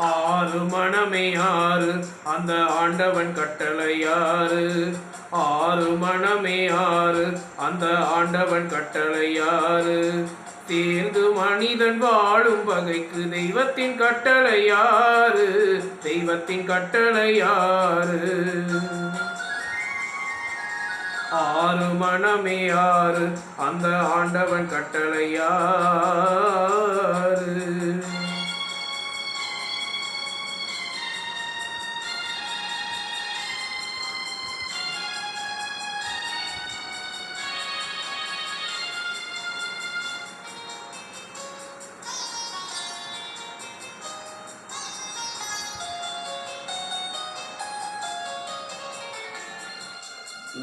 ஆறு மனமே ஆறு அந்த ஆண்டவன் கட்டளையாறு. ஆறு மனமே ஆறு அந்த ஆண்டவன் கட்டளையாறு. தேர்ந்து மனிதன் வாழும் வகைக்கு தெய்வத்தின் கட்டளையாறு. தெய்வத்தின் கட்டளையாறு. ஆறு மனமே ஆறு அந்த ஆண்டவன் கட்டளையாறு.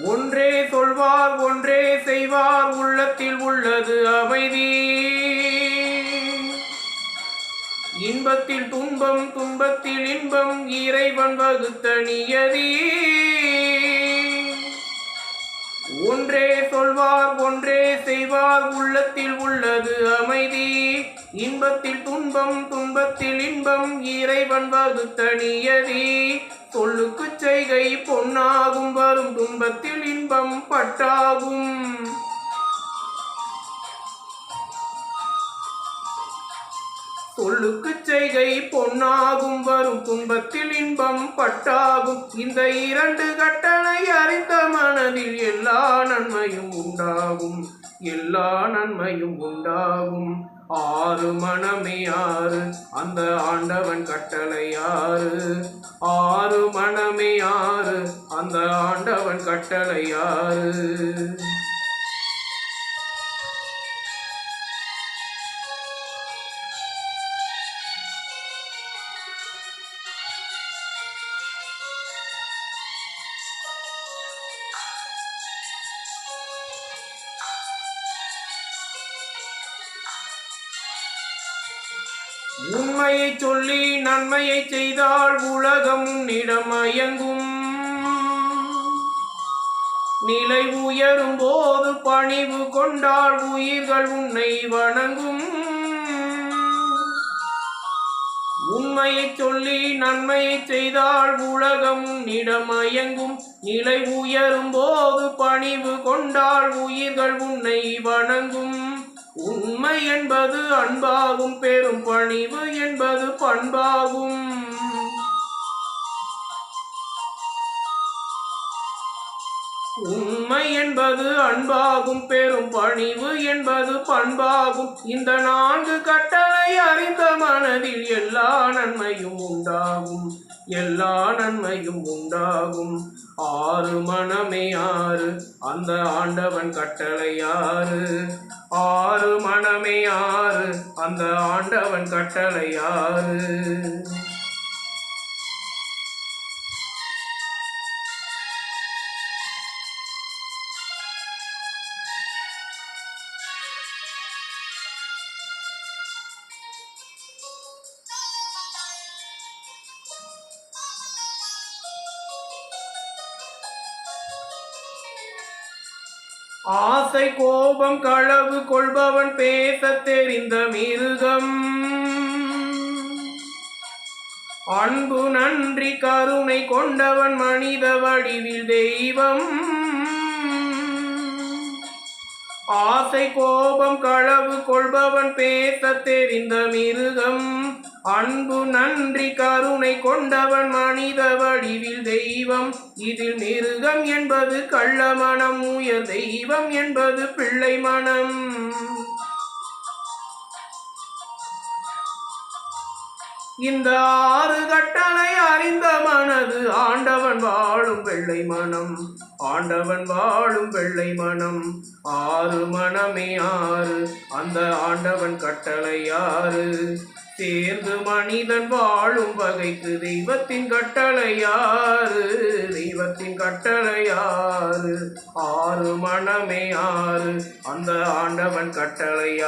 ஒன்றே சொல்வார் ஒன்றே செய்வார் உள்ளத்தில் உள்ளது அமைதி. இன்பத்தில் துன்பம் துன்பத்தில் இன்பம் இறைவன் வகுத்த நியதி. ஒன்றே சொல்வார் ஒன்றே செய்வார் உள்ளத்தில் உள்ளது அமைதி. இன்பத்தில் துன்பம் துன்பத்தில் இன்பம் இறைவன் வகுத்த நியதி. சொல்லுக்கு செய்கை பொன்னாகும் வரும் துன்பத்தில் இன்பம் பட்டாகும். சொல்லுக்கு செய்கை பொன்னாகும் வரும் துன்பத்தில் இன்பம் பட்டாகும். இந்த இரண்டு கட்டளை அறிந்த மனதில் எல்லா நன்மையும் உண்டாகும். எல்லா நன்மையும் உண்டாகும். ஆறு மனமே ஆறு அந்த ஆண்டவன் கட்டளையாறு. ஆறு மனமே ஆறு அந்த ஆண்டவன் கட்டளையாறு. உண்மையை சொல்லி நன்மையை செய்தால் உலகம் உன்னிடமயங்கும். நிலை உயரும் போது பணிவு கொண்டால் உயிர்கள் உன்னை வணங்கும். உண்மையை சொல்லி நன்மையை செய்தால் உலகம் உன்னிடமயங்கும். நிலை உயரும் போது பணிவு கொண்டால் உயிர்கள் உன்னை வணங்கும். உண்மை என்பது அன்பாகும் பெரும் பணிவு என்பது பண்பாகும். உண்மை என்பது அன்பாகும் பெரும் பணிவு என்பது பண்பாகும். இந்த நான்கு கட்டளை அறிந்த மனதில் எல்லா நன்மையும் உண்டாகும். எல்லா நன்மையும் உண்டாகும். ஆறு மனமே ஆறு அந்த ஆண்டவன் கட்டளையாறு. ஆறு மனமே ஆறு அந்த ஆண்டவன் கட்டளையாறு. ஆசை கோபம் களவு கொள்பவன் பேச தெரிந்த மிருகம். அன்பு நன்றி கருணை கொண்டவன் மனித வடிவில் தெய்வம். ஆசை கோபம் களவு கொள்பவன் பேச தெரிந்த மிருகம். அன்பு நன்றி கருணை கொண்டவன் மனித வடிவில் தெய்வம். இதில் மிருகம் என்பது கள்ள மனம், உயர் தெய்வம் என்பது பிள்ளை மனம். இந்த ஆறு கட்டளை அறிந்த மனது ஆண்டவன் வாழும் வெள்ளை மனம். ஆண்டவன் வாழும் வெள்ளை மனம். ஆறு மனமே ஆறு அந்த ஆண்டவன் கட்டளையாறு. தேர்ந்து மனிதன் வாழும் வகைக்கு தெய்வத்தின் கட்டளையாறு. தெய்வத்தின் கட்டளையாறு. ஆறு மனமே ஆறு அந்த ஆண்டவன் கட்டளையாறு.